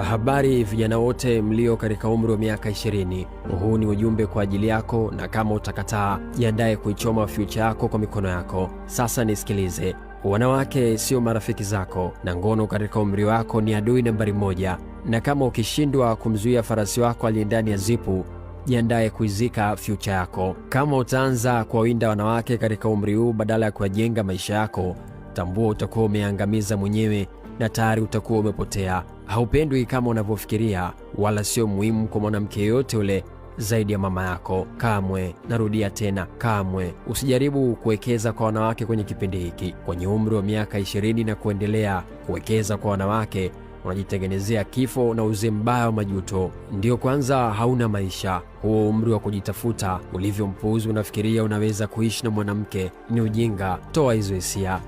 Habari vijana wote mlio katika umri wa miaka 20. Huu ni ujumbe kwa ajili yako, na kama utakataa, jiandae kuichoma future yako kwa mikono yako. Sasa nisikilize. Wanawake sio marafiki zako, na ngono katika umri wako ni adui nambari 1. Na kama ukishindwa kumzuia farasi wako aliye ndani ya zipu, jiandae kuizika future yako. Kama utaanza kuwawinda wanawake katika umri huu badala ya kujenga maisha yako, tambua utakuwa umeangamiza mwenyewe na tayari utakuwa umepotea. Haupendwi kama unavyofikiria, wala sio muhimu kwa mwanamke yote ule zaidi ya mama yako. Kamwe, narudia tena, kamwe usijaribu kuwekeza kwa wanawake kwenye kipindi hiki. Kwenye umri wa miaka 20 na kuendelea, kuwekeza kwa wanawake unajitengenezea kifo na uzee mbaya wa majuto. Ndio kwanza hauna maisha. Huo umri wa kujitafuta, ulivyo mpuuzi unafikiria unaweza kuishi na mwanamke, ni ujinga. Toa hizo hisia.